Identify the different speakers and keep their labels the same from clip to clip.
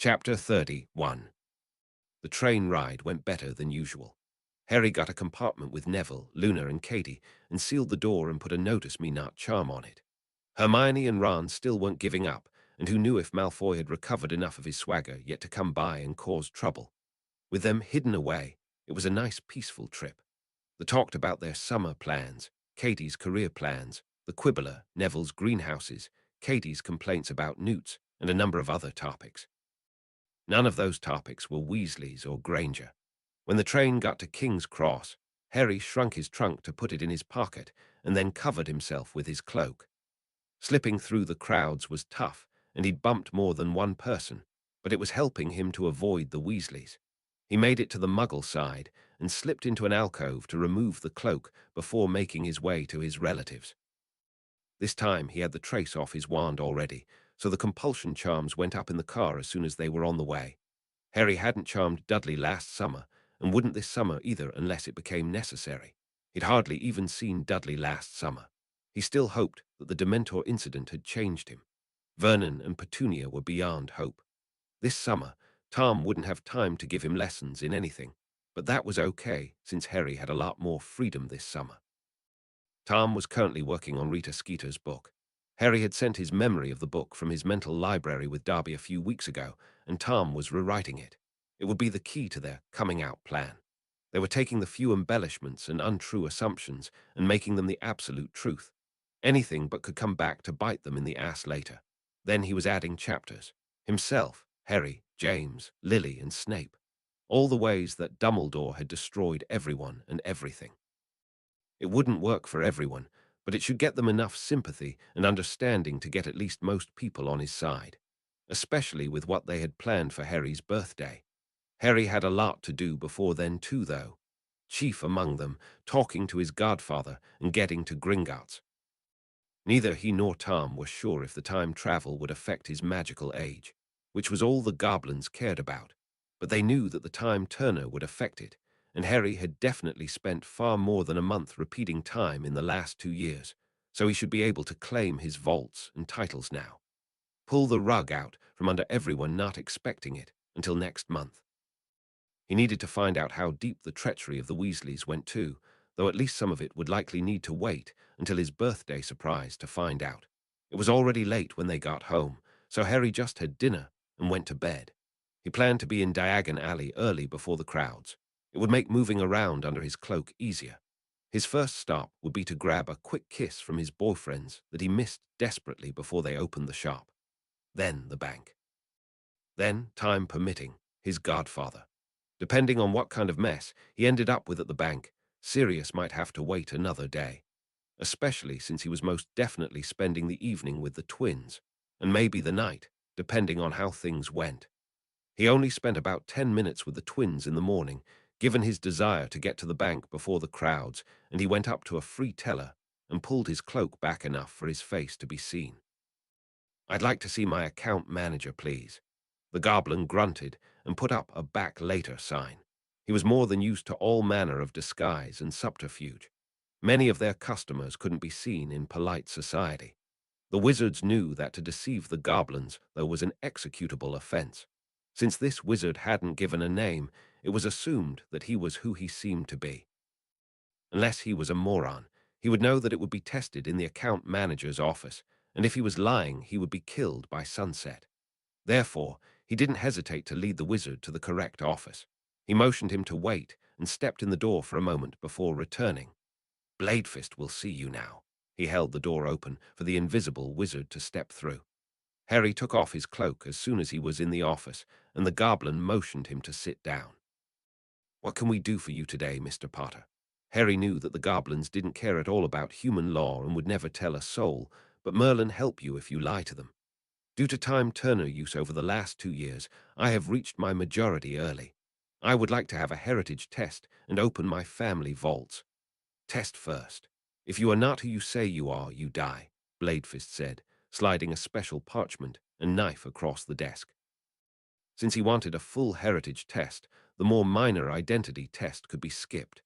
Speaker 1: Chapter 31. The train ride went better than usual. Harry got a compartment with Neville, Luna, and Katie, and sealed the door and put a "Notice Me Not" charm on it. Hermione and Ron still weren't giving up, and who knew if Malfoy had recovered enough of his swagger yet to come by and cause trouble. With them hidden away, it was a nice, peaceful trip. They talked about their summer plans, Katie's career plans, the Quibbler, Neville's greenhouses, Katie's complaints about Newts, and a number of other topics. None of those topics were Weasleys or Granger. When the train got to King's Cross, Harry shrunk his trunk to put it in his pocket and then covered himself with his cloak. Slipping through the crowds was tough, and he'd bumped more than one person, but it was helping him to avoid the Weasleys. He made it to the Muggle side and slipped into an alcove to remove the cloak before making his way to his relatives. This time he had the trace off his wand already, so the compulsion charms went up in the car as soon as they were on the way. Harry hadn't charmed Dudley last summer, and wouldn't this summer either unless it became necessary. He'd hardly even seen Dudley last summer. He still hoped that the Dementor incident had changed him. Vernon and Petunia were beyond hope. This summer, Tom wouldn't have time to give him lessons in anything, but that was okay since Harry had a lot more freedom this summer. Tom was currently working on Rita Skeeter's book. Harry had sent his memory of the book from his mental library with Darby a few weeks ago, and Tom was rewriting it. It would be the key to their coming-out plan. They were taking the few embellishments and untrue assumptions and making them the absolute truth. Anything but could come back to bite them in the ass later. Then he was adding chapters. Himself, Harry, James, Lily, and Snape. All the ways that Dumbledore had destroyed everyone and everything. It wouldn't work for everyone, but it should get them enough sympathy and understanding to get at least most people on his side, especially with what they had planned for Harry's birthday. Harry had a lot to do before then too, though. Chief among them, talking to his godfather and getting to Gringotts. Neither he nor Tom were sure if the time travel would affect his magical age, which was all the goblins cared about, but they knew that the time turner would affect it, and Harry had definitely spent far more than a month repeating time in the last 2 years, so he should be able to claim his vaults and titles now. Pull the rug out from under everyone not expecting it until next month. He needed to find out how deep the treachery of the Weasleys went too, though at least some of it would likely need to wait until his birthday surprise to find out. It was already late when they got home, so Harry just had dinner and went to bed. He planned to be in Diagon Alley early before the crowds. It would make moving around under his cloak easier. His first stop would be to grab a quick kiss from his boyfriends that he missed desperately before they opened the shop. Then the bank. Then, time permitting, his godfather. Depending on what kind of mess he ended up with at the bank, Sirius might have to wait another day, especially since he was most definitely spending the evening with the twins, and maybe the night, depending on how things went. He only spent about 10 minutes with the twins in the morning, given his desire to get to the bank before the crowds, and he went up to a free teller and pulled his cloak back enough for his face to be seen. "I'd like to see my account manager, please." The goblin grunted and put up a "back later" sign. He was more than used to all manner of disguise and subterfuge. Many of their customers couldn't be seen in polite society. The wizards knew that to deceive the goblins, though, was an executable offense. Since this wizard hadn't given a name, it was assumed that he was who he seemed to be. Unless he was a moron, he would know that it would be tested in the account manager's office, and if he was lying, he would be killed by sunset. Therefore, he didn't hesitate to lead the wizard to the correct office. He motioned him to wait and stepped in the door for a moment before returning. "Bladefist will see you now." He held the door open for the invisible wizard to step through. Harry took off his cloak as soon as he was in the office, and the goblin motioned him to sit down. "What can we do for you today, Mr. Potter?" Harry knew that the goblins didn't care at all about human law and would never tell a soul, but Merlin help you if you lie to them. "Due to time turner use over the last 2 years, I have reached my majority early. I would like to have a heritage test and open my family vaults." "Test first. If you are not who you say you are, you die," Bladefist said, sliding a special parchment and knife across the desk. Since he wanted a full heritage test, the more minor identity test could be skipped.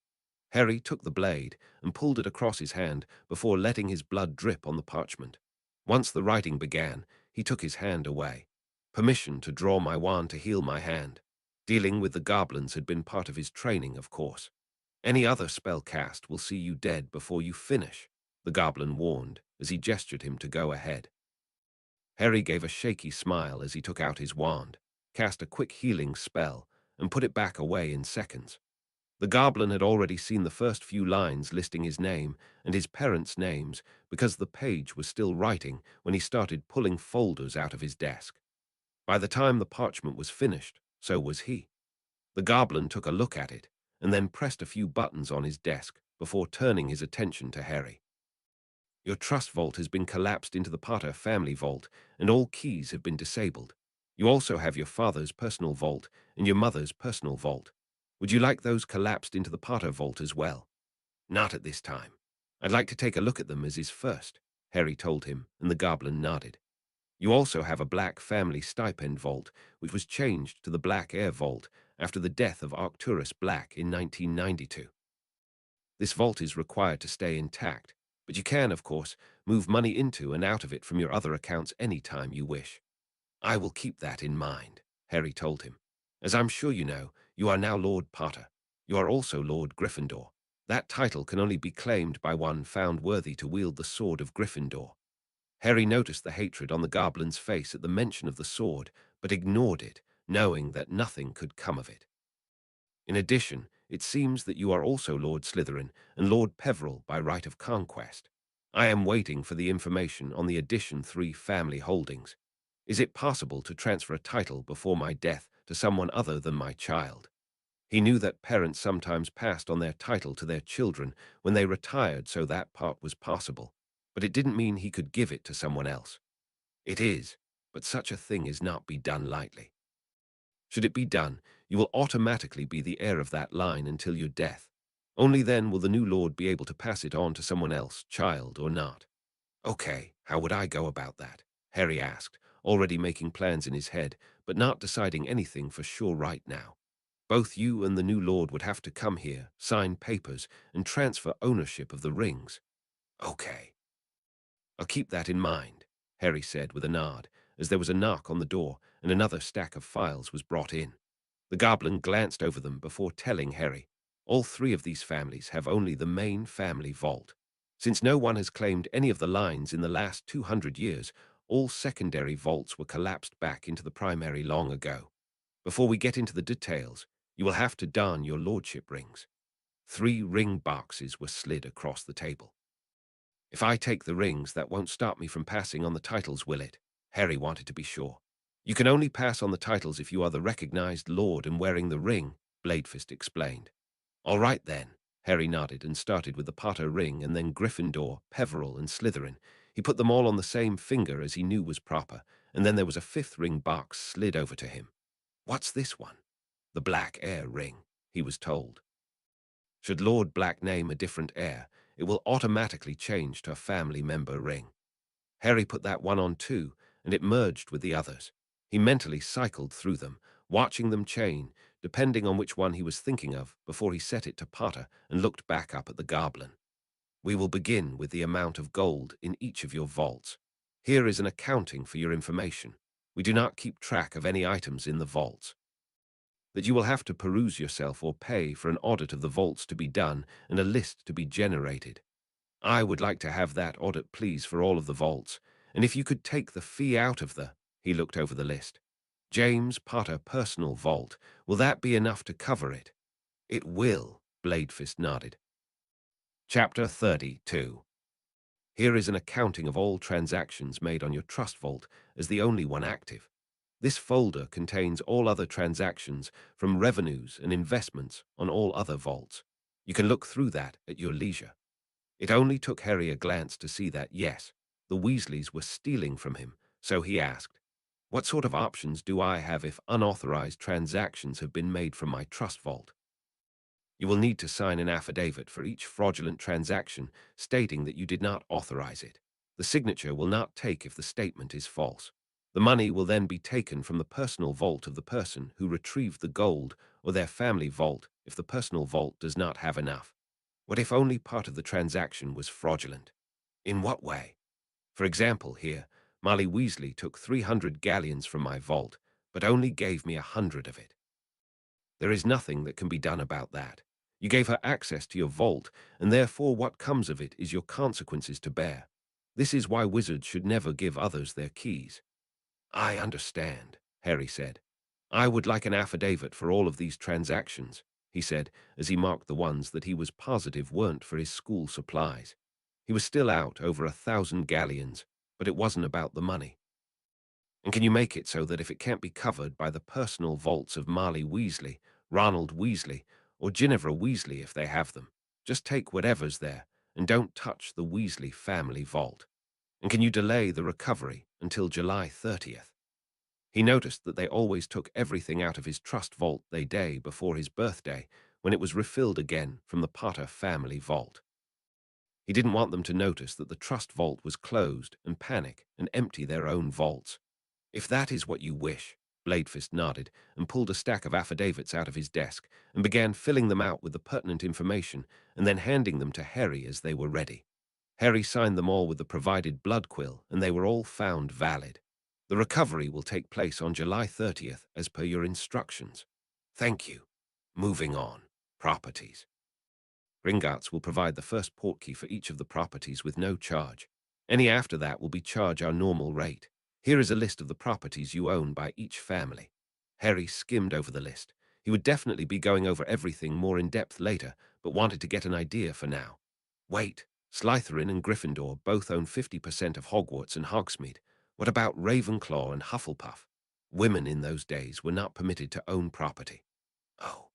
Speaker 1: Harry took the blade and pulled it across his hand before letting his blood drip on the parchment. Once the writing began, he took his hand away. Permission to draw my wand to heal my hand. Dealing with the goblins had been part of his training, of course. Any other spell cast will see you dead before you finish, the goblin warned as he gestured him to go ahead. Harry gave a shaky smile as he took out his wand, cast a quick healing spell, and put it back away in seconds. The goblin had already seen the first few lines listing his name and his parents' names because the page was still writing when he started pulling folders out of his desk. By the time the parchment was finished, so was he. The goblin took a look at it and then pressed a few buttons on his desk before turning his attention to Harry. Your trust vault has been collapsed into the Potter family vault, and all keys have been disabled. You also have your father's personal vault and your mother's personal vault. Would you like those collapsed into the Potter vault as well? Not at this time. I'd like to take a look at them as is first, Harry told him, and the goblin nodded. You also have a Black family stipend vault, which was changed to the Black Heir vault after the death of Arcturus Black in 1992. This vault is required to stay intact, but you can, of course, move money into and out of it from your other accounts any time you wish. I will keep that in mind, Harry told him. As I'm sure you know, you are now Lord Potter. You are also Lord Gryffindor. That title can only be claimed by one found worthy to wield the sword of Gryffindor. Harry noticed the hatred on the goblin's face at the mention of the sword, but ignored it, knowing that nothing could come of it. In addition, it seems that you are also Lord Slytherin and Lord Peverell by right of conquest. I am waiting for the information on the Addition 3 family holdings. Is it possible to transfer a title before my death to someone other than my child? He knew that parents sometimes passed on their title to their children when they retired, so that part was possible, but it didn't mean he could give it to someone else. It is, but such a thing is not be done lightly. Should it be done, you will automatically be the heir of that line until your death. Only then will the new lord be able to pass it on to someone else, child or not. Okay, how would I go about that? Harry asked, already making plans in his head, but not deciding anything for sure right now. Both you and the new lord would have to come here, sign papers, and transfer ownership of the rings. Okay. I'll keep that in mind, Harry said with a nod, as there was a knock on the door and another stack of files was brought in. The goblin glanced over them before telling Harry, all three of these families have only the main family vault. Since no one has claimed any of the lines in the last 200 years, all secondary vaults were collapsed back into the primary long ago. Before we get into the details, you will have to don your lordship rings. 3 ring boxes were slid across the table. If I take the rings, that won't stop me from passing on the titles, will it? Harry wanted to be sure. You can only pass on the titles if you are the recognized lord and wearing the ring, Bladefist explained. All right then, Harry nodded and started with the Potter ring and then Gryffindor, Peverell and Slytherin. He put them all on the same finger as he knew was proper, and then there was a 5th ring box slid over to him. What's this one? The Black Heir ring, he was told. Should Lord Black name a different heir, it will automatically change to a family member ring. Harry put that one on too, and it merged with the others. He mentally cycled through them, watching them chain, depending on which one he was thinking of, before he set it to Potter and looked back up at the goblin. We will begin with the amount of gold in each of your vaults. Here is an accounting for your information. We do not keep track of any items in the vaults. That you will have to peruse yourself or pay for an audit of the vaults to be done and a list to be generated. I would like to have that audit, please, for all of the vaults, and if you could take the fee out of the, he looked over the list, James Potter personal vault, will that be enough to cover it? It will, Bladefist nodded. Chapter 32. Here is an accounting of all transactions made on your trust vault as the only one active. This folder contains all other transactions from revenues and investments on all other vaults. You can look through that at your leisure. It only took Harry a glance to see that, yes, the Weasleys were stealing from him, so he asked, what sort of options do I have if unauthorized transactions have been made from my trust vault? You will need to sign an affidavit for each fraudulent transaction stating that you did not authorize it. The signature will not take if the statement is false. The money will then be taken from the personal vault of the person who retrieved the gold or their family vault if the personal vault does not have enough. What if only part of the transaction was fraudulent? In what way? For example, here, Marley Weasley took 300 galleons from my vault, but only gave me 100 of it. There is nothing that can be done about that. You gave her access to your vault, and therefore what comes of it is your consequences to bear. This is why wizards should never give others their keys. I understand, Harry said. I would like an affidavit for all of these transactions, he said, as he marked the ones that he was positive weren't for his school supplies. He was still out over 1,000 galleons, but it wasn't about the money. And can you make it so that if it can't be covered by the personal vaults of Marley Weasley, Ronald Weasley, or Ginevra Weasley if they have them, just take whatever's there and don't touch the Weasley family vault? And can you delay the recovery until July 30th? He noticed that they always took everything out of his trust vault the day before his birthday, when it was refilled again from the Potter family vault. He didn't want them to notice that the trust vault was closed and panic and empty their own vaults. If that is what you wish, Bladefist nodded and pulled a stack of affidavits out of his desk and began filling them out with the pertinent information and then handing them to Harry as they were ready. Harry signed them all with the provided blood quill, and they were all found valid. The recovery will take place on July 30th, as per your instructions. Thank you. Moving on. Properties. Gringotts will provide the first portkey for each of the properties with no charge. Any after that will be charged our normal rate. Here is a list of the properties you own by each family. Harry skimmed over the list. He would definitely be going over everything more in depth later, but wanted to get an idea for now. Wait, Slytherin and Gryffindor both own 50% of Hogwarts and Hogsmeade. What about Ravenclaw and Hufflepuff? Women in those days were not permitted to own property. Oh.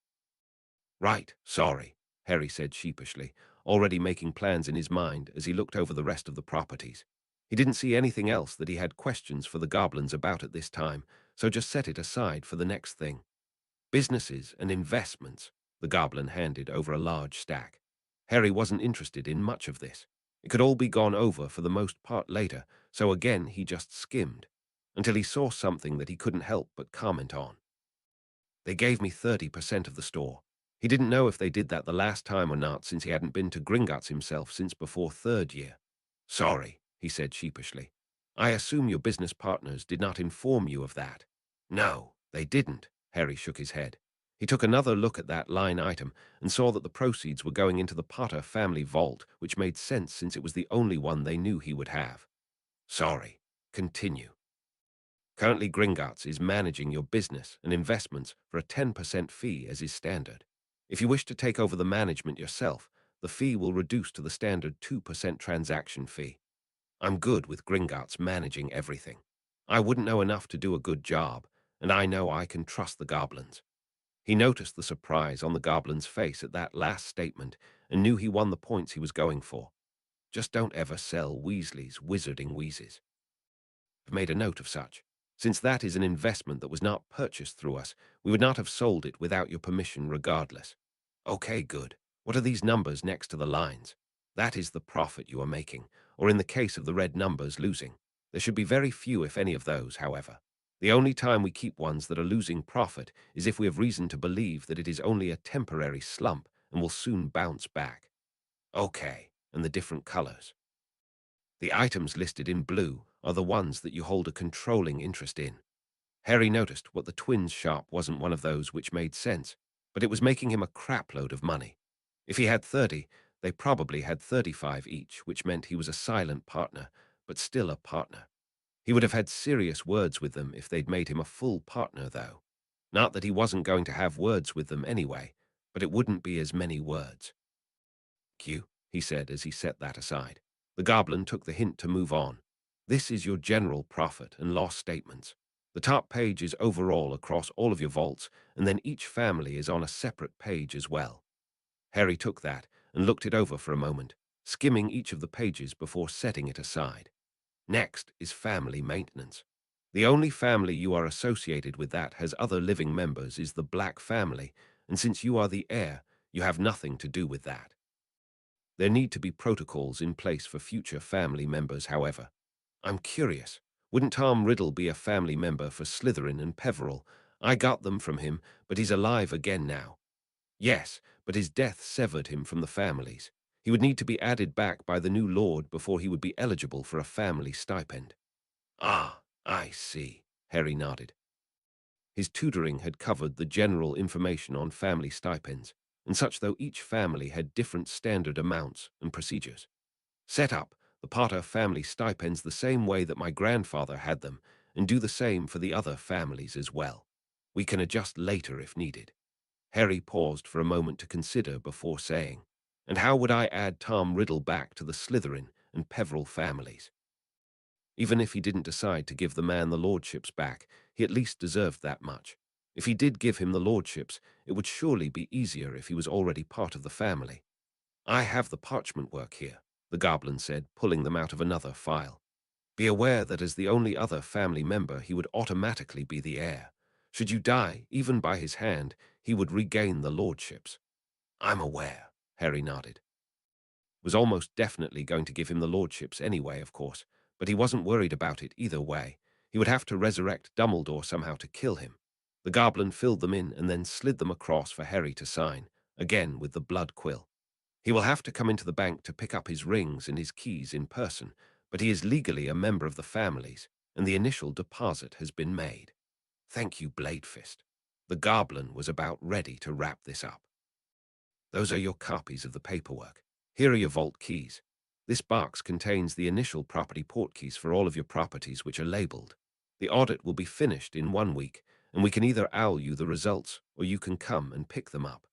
Speaker 1: Right, sorry, Harry said sheepishly, already making plans in his mind as he looked over the rest of the properties. He didn't see anything else that he had questions for the goblins about at this time, so just set it aside for the next thing. Businesses and investments, the goblin handed over a large stack. Harry wasn't interested in much of this. It could all be gone over for the most part later, so again he just skimmed, until he saw something that he couldn't help but comment on. They gave me 30% of the store. He didn't know if they did that the last time or not, since he hadn't been to Gringotts himself since before third year. Sorry, he said sheepishly. I assume your business partners did not inform you of that. No, they didn't, Harry shook his head. He took another look at that line item and saw that the proceeds were going into the Potter family vault, which made sense since it was the only one they knew he would have. Sorry, continue. Currently, Gringotts is managing your business and investments for a 10% fee as is standard. If you wish to take over the management yourself, the fee will reduce to the standard 2% transaction fee. I'm good with Gringotts managing everything. I wouldn't know enough to do a good job, and I know I can trust the goblins. He noticed the surprise on the goblin's face at that last statement and knew he won the points he was going for. Just don't ever sell Weasley's wizarding wheezes. I've made a note of such. Since that is an investment that was not purchased through us, we would not have sold it without your permission regardless. Okay, good. What are these numbers next to the lines? That is the profit you are making, or in the case of the red numbers, losing. There should be very few, if any, of those, however. The only time we keep ones that are losing profit is if we have reason to believe that it is only a temporary slump and will soon bounce back. Okay, and the different colors. The items listed in blue are the ones that you hold a controlling interest in. Harry noticed what the twins' shop wasn't one of those, which made sense, but it was making him a crapload of money. If he had 30, they probably had 35 each, which meant he was a silent partner, but still a partner. He would have had serious words with them if they'd made him a full partner, though. Not that he wasn't going to have words with them anyway, but it wouldn't be as many words. Q, he said as he set that aside. The goblin took the hint to move on. This is your general profit and loss statements. The top page is overall across all of your vaults, and then each family is on a separate page as well. Harry took that and looked it over for a moment, skimming each of the pages before setting it aside. Next is family maintenance. The only family you are associated with that has other living members is the Black family, and since you are the heir, you have nothing to do with that. There need to be protocols in place for future family members, however. I'm curious, wouldn't Tom Riddle be a family member for Slytherin and Peveril? I got them from him, but he's alive again now. Yes, but his death severed him from the families. He would need to be added back by the new lord before he would be eligible for a family stipend. Ah, I see, Harry nodded. His tutoring had covered the general information on family stipends, and such though each family had different standard amounts and procedures. Set up the Potter family stipends the same way that my grandfather had them, and do the same for the other families as well. We can adjust later if needed. Harry paused for a moment to consider before saying, and how would I add Tom Riddle back to the Slytherin and Peveril families? Even if he didn't decide to give the man the lordships back, he at least deserved that much. If he did give him the lordships, it would surely be easier if he was already part of the family. I have the parchment work here, the goblin said, pulling them out of another file. Be aware that as the only other family member, he would automatically be the heir. Should you die, even by his hand, he would regain the lordships. I'm aware, Harry nodded. Was almost definitely going to give him the lordships anyway, of course, but he wasn't worried about it either way. He would have to resurrect Dumbledore somehow to kill him. The goblin filled them in and then slid them across for Harry to sign, again with the blood quill. He will have to come into the bank to pick up his rings and his keys in person, but he is legally a member of the families, and the initial deposit has been made. Thank you, Bladefist. The goblin was about ready to wrap this up. Those are your copies of the paperwork. Here are your vault keys. This box contains the initial property portkeys for all of your properties which are labeled. The audit will be finished in 1 week, and we can either owl you the results or you can come and pick them up.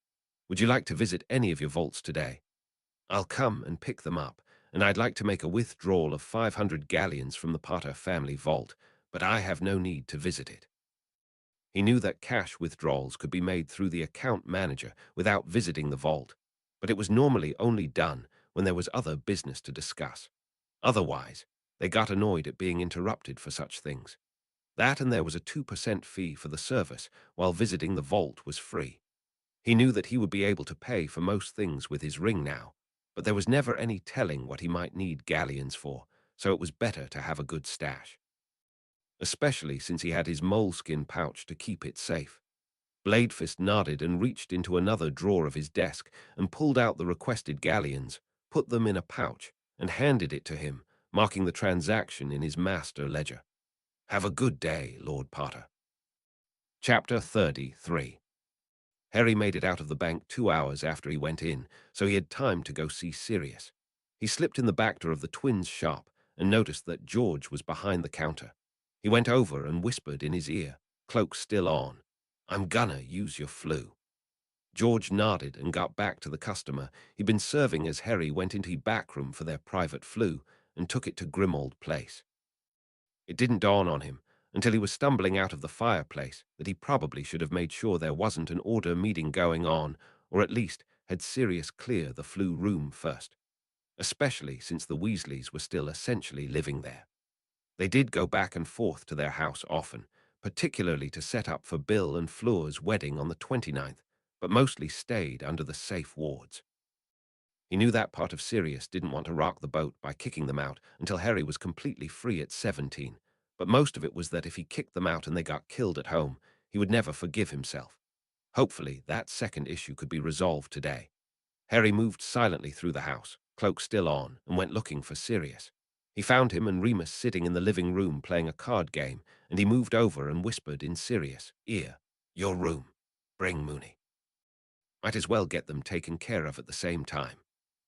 Speaker 1: Would you like to visit any of your vaults today? I'll come and pick them up, and I'd like to make a withdrawal of 500 galleons from the Potter family vault, but I have no need to visit it. He knew that cash withdrawals could be made through the account manager without visiting the vault, but it was normally only done when there was other business to discuss. Otherwise, they got annoyed at being interrupted for such things. That and there was a 2% fee for the service, while visiting the vault was free. He knew that he would be able to pay for most things with his ring now, but there was never any telling what he might need galleons for, so it was better to have a good stash. Especially since he had his moleskin pouch to keep it safe. Bladefist nodded and reached into another drawer of his desk and pulled out the requested galleons, put them in a pouch, and handed it to him, marking the transaction in his master ledger. Have a good day, Lord Potter. Chapter 33. Harry made it out of the bank 2 hours after he went in, so he had time to go see Sirius. He slipped in the back door of the twins' shop and noticed that George was behind the counter. He went over and whispered in his ear, cloak still on, I'm gonna use your flu. George nodded and got back to the customer he'd been serving as Harry went into the back room for their private flu and took it to Grimmauld Place. It didn't dawn on him until he was stumbling out of the fireplace that he probably should have made sure there wasn't an order meeting going on, or at least had Sirius clear the flu room first, especially since the Weasleys were still essentially living there. They did go back and forth to their house often, particularly to set up for Bill and Fleur's wedding on the 29th, but mostly stayed under the safe wards. He knew that part of Sirius didn't want to rock the boat by kicking them out until Harry was completely free at 17, but most of it was that if he kicked them out and they got killed at home, he would never forgive himself. Hopefully, that second issue could be resolved today. Harry moved silently through the house, cloak still on, and went looking for Sirius. He found him and Remus sitting in the living room playing a card game, and he moved over and whispered in Sirius' ear, Your room. Bring Moony. Might as well get them taken care of at the same time.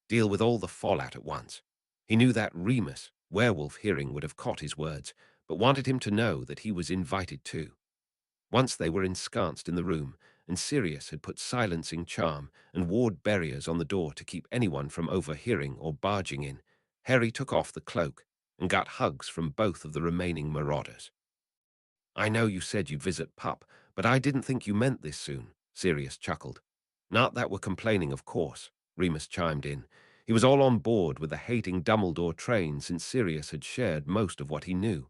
Speaker 1: Deal with all the fallout at once. He knew that Remus, werewolf hearing, would have caught his words, but wanted him to know that he was invited too. Once they were ensconced in the room, and Sirius had put silencing charm and ward barriers on the door to keep anyone from overhearing or barging in, Harry took off the cloak and got hugs from both of the remaining marauders. I know you said you'd visit Pup, but I didn't think you meant this soon, Sirius chuckled. Not that we're complaining, of course, Remus chimed in. He was all on board with the hating Dumbledore train since Sirius had shared most of what he knew.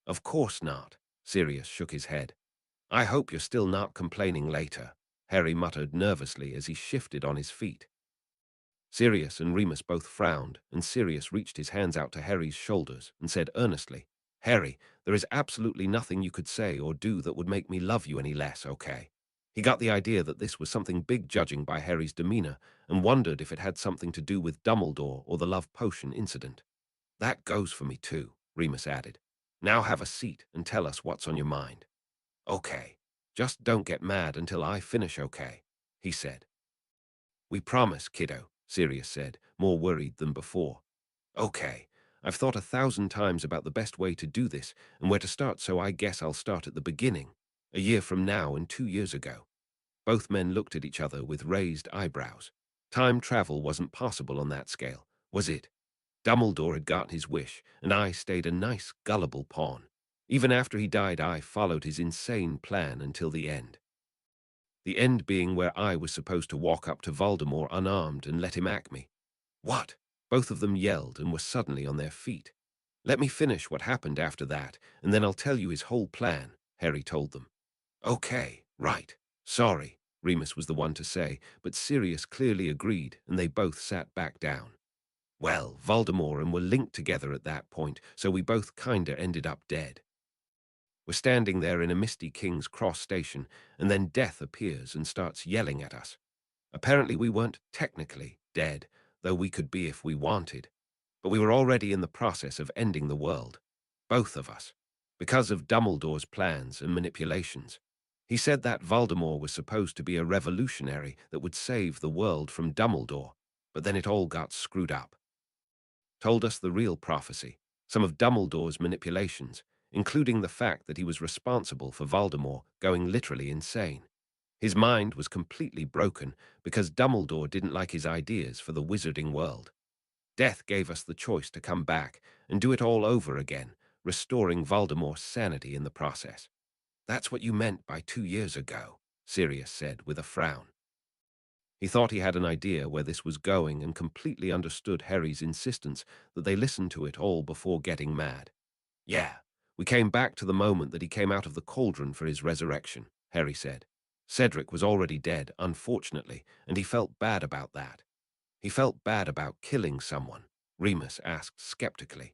Speaker 1: Of course not, Sirius shook his head. I hope you're still not complaining later, Harry muttered nervously as he shifted on his feet. Sirius and Remus both frowned, and Sirius reached his hands out to Harry's shoulders and said earnestly, Harry, there is absolutely nothing you could say or do that would make me love you any less, okay? He got the idea that this was something big, judging by Harry's demeanor, and wondered if it had something to do with Dumbledore or the love potion incident. That goes for me too, Remus added. Now have a seat and tell us what's on your mind. Okay. Just don't get mad until I finish, okay? He said. We promise, kiddo, Sirius said, more worried than before. Okay. I've thought 1,000 times about the best way to do this and where to start, so I guess I'll start at the beginning. A year from now and 2 years ago. Both men looked at each other with raised eyebrows. Time travel wasn't possible on that scale, was it? Dumbledore had gotten his wish, and I stayed a nice, gullible pawn. Even after he died, I followed his insane plan until the end. The end being where I was supposed to walk up to Voldemort unarmed and let him act me. What? Both of them yelled and were suddenly on their feet. Let me finish what happened after that, and then I'll tell you his whole plan, Harry told them. Okay, right. Sorry, Remus was the one to say, but Sirius clearly agreed, and they both sat back down. Well, Voldemort and were linked together at that point, so we both kinda ended up dead. We're standing there in a Misty King's Cross station, and then Death appears and starts yelling at us. Apparently we weren't technically dead, though we could be if we wanted. But we were already in the process of ending the world. Both of us. Because of Dumbledore's plans and manipulations. He said that Voldemort was supposed to be a revolutionary that would save the world from Dumbledore, but then it all got screwed up. Told us the real prophecy, some of Dumbledore's manipulations, including the fact that he was responsible for Voldemort going literally insane. His mind was completely broken because Dumbledore didn't like his ideas for the wizarding world. Death gave us the choice to come back and do it all over again, restoring Voldemort's sanity in the process. That's what you meant by 2 years ago, Sirius said with a frown. He thought he had an idea where this was going and completely understood Harry's insistence that they listen to it all before getting mad. Yeah, we came back to the moment that he came out of the cauldron for his resurrection, Harry said. Cedric was already dead, unfortunately, and he felt bad about that. He felt bad about killing someone, Remus asked skeptically.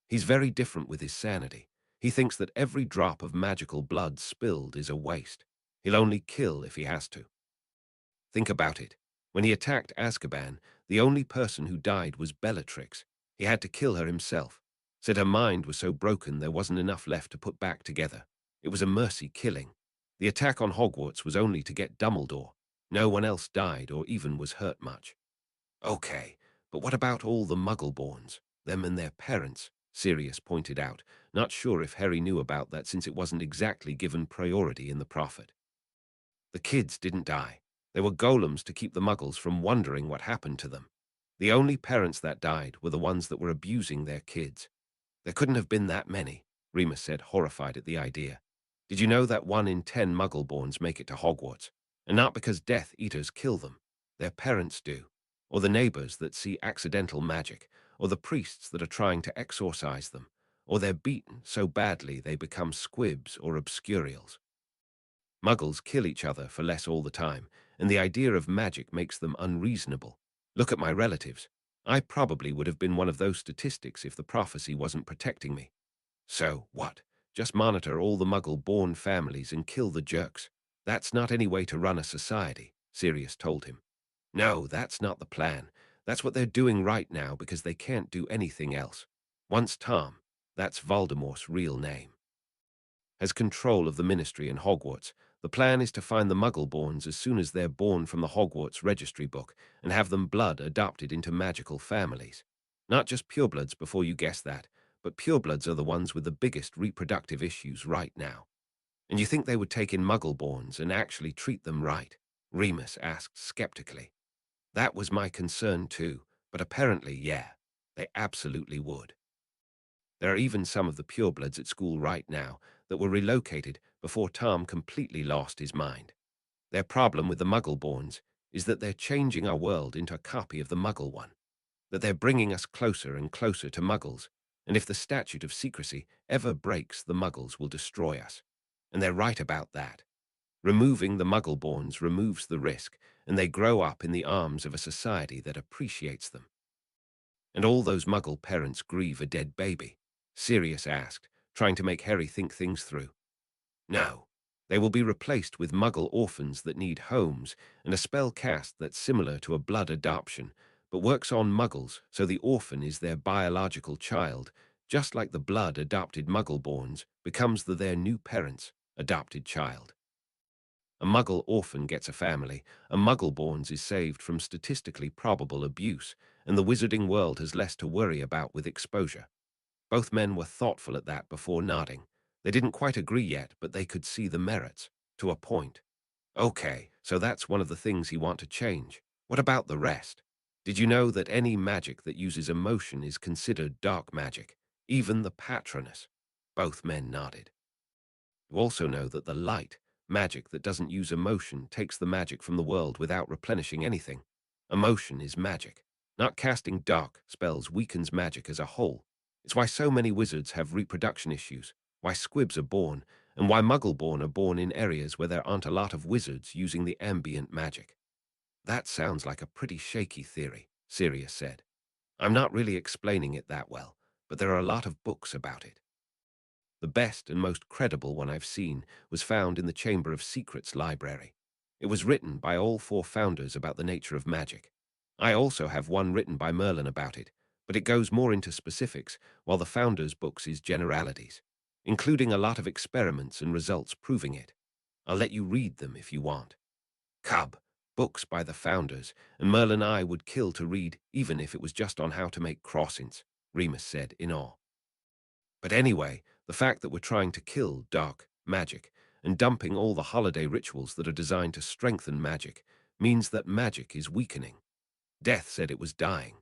Speaker 1: He's very different with his sanity. He thinks that every drop of magical blood spilled is a waste. He'll only kill if he has to. Think about it. When he attacked Azkaban, the only person who died was Bellatrix. He had to kill her himself. Said her mind was so broken there wasn't enough left to put back together. It was a mercy killing. The attack on Hogwarts was only to get Dumbledore. No one else died or even was hurt much. Okay, but what about all the Muggle-borns, them and their parents? Sirius pointed out, not sure if Harry knew about that since it wasn't exactly given priority in the Prophet. The kids didn't die. They were golems to keep the Muggles from wondering what happened to them. The only parents that died were the ones that were abusing their kids. There couldn't have been that many, Remus said, horrified at the idea. Did you know that 1 in 10 Muggle-borns make it to Hogwarts? And not because Death Eaters kill them. Their parents do. Or the neighbors that see accidental magic, or the priests that are trying to exorcise them, or they're beaten so badly they become squibs or obscurials. Muggles kill each other for less all the time, and the idea of magic makes them unreasonable. Look at my relatives. I probably would have been one of those statistics if the prophecy wasn't protecting me. So, what? Just monitor all the Muggle-born families and kill the jerks. That's not any way to run a society, Sirius told him. No, that's not the plan. That's what they're doing right now because they can't do anything else. Once Tom, that's Voldemort's real name, has control of the Ministry in Hogwarts, the plan is to find the Muggle-borns as soon as they're born from the Hogwarts registry book and have them blood adopted into magical families. Not just purebloods before you guess that, but purebloods are the ones with the biggest reproductive issues right now. And you think they would take in Muggle-borns and actually treat them right? Remus asked skeptically. That was my concern too, but apparently, yeah, they absolutely would. There are even some of the purebloods at school right now that were relocated before Tom completely lost his mind. Their problem with the Muggle-borns is that they're changing our world into a copy of the Muggle one, that they're bringing us closer and closer to Muggles, and if the statute of secrecy ever breaks, the Muggles will destroy us. And they're right about that. Removing the Muggle-borns removes the risk, and they grow up in the arms of a society that appreciates them. And all those Muggle parents grieve a dead baby? Sirius asked, trying to make Harry think things through. No, they will be replaced with Muggle orphans that need homes and a spell cast that's similar to a blood adoption, but works on Muggles so the orphan is their biological child, just like the blood-adopted Muggle-borns becomes their new parents' adopted child. A Muggle orphan gets a family, a Muggle-borns is saved from statistically probable abuse, and the wizarding world has less to worry about with exposure. Both men were thoughtful at that before nodding. They didn't quite agree yet, but they could see the merits, to a point. Okay, so that's one of the things he want to change. What about the rest? Did you know that any magic that uses emotion is considered dark magic, even the Patronus? Both men nodded. You also know that the light, magic that doesn't use emotion, takes the magic from the world without replenishing anything. Emotion is magic. Not casting dark spells weakens magic as a whole. It's why so many wizards have reproduction issues, why squibs are born, and why Muggle-born are born in areas where there aren't a lot of wizards using the ambient magic. That sounds like a pretty shaky theory, Sirius said. I'm not really explaining it that well, but there are a lot of books about it. The best and most credible one I've seen was found in the Chamber of Secrets library. It was written by all four founders about the nature of magic. I also have one written by Merlin about it, but it goes more into specifics, while the founders' books is generalities, including a lot of experiments and results proving it. I'll let you read them if you want. Cub, books by the founders, and Merlin I would kill to read, even if it was just on how to make crossings, Remus said in awe. But anyway, the fact that we're trying to kill dark magic and dumping all the holiday rituals that are designed to strengthen magic means that magic is weakening. Death said it was dying.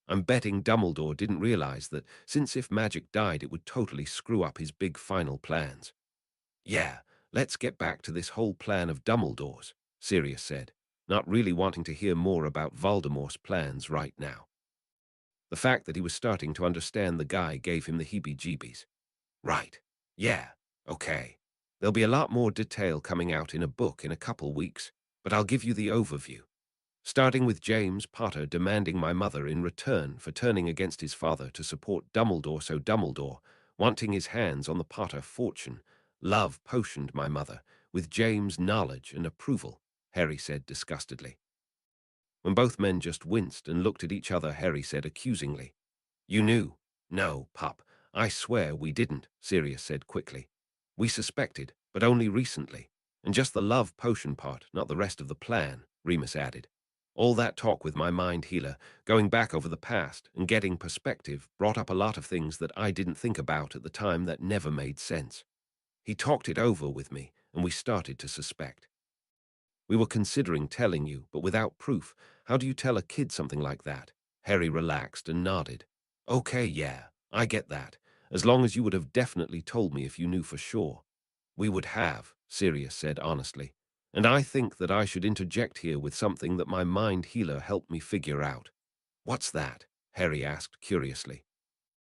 Speaker 1: I'm betting Dumbledore didn't realize that, since if magic died it would totally screw up his big final plans. Yeah, let's get back to this whole plan of Dumbledore's, Sirius said, not really wanting to hear more about Voldemort's plans right now. The fact that he was starting to understand the guy gave him the heebie-jeebies. Right. Yeah. Okay. There'll be a lot more detail coming out in a book in a couple weeks, but I'll give you the overview. Starting with James Potter demanding my mother in return for turning against his father to support Dumbledore, so Dumbledore, wanting his hands on the Potter fortune, love potioned my mother, with James' knowledge and approval, Harry said disgustedly. When both men just winced and looked at each other, Harry said accusingly, "You knew?" "No, Pup, I swear we didn't," Sirius said quickly. "We suspected, but only recently. And just the love potion part, not the rest of the plan," Remus added. "All that talk with my mind healer, going back over the past and getting perspective, brought up a lot of things that I didn't think about at the time that never made sense. He talked it over with me, and we started to suspect. We were considering telling you, but without proof, how do you tell a kid something like that?" Harry relaxed and nodded. "Okay, yeah, I get that. As long as you would have definitely told me if you knew for sure." "We would have," Sirius said honestly. "And I think that I should interject here with something that my mind healer helped me figure out." "What's that?" Harry asked curiously.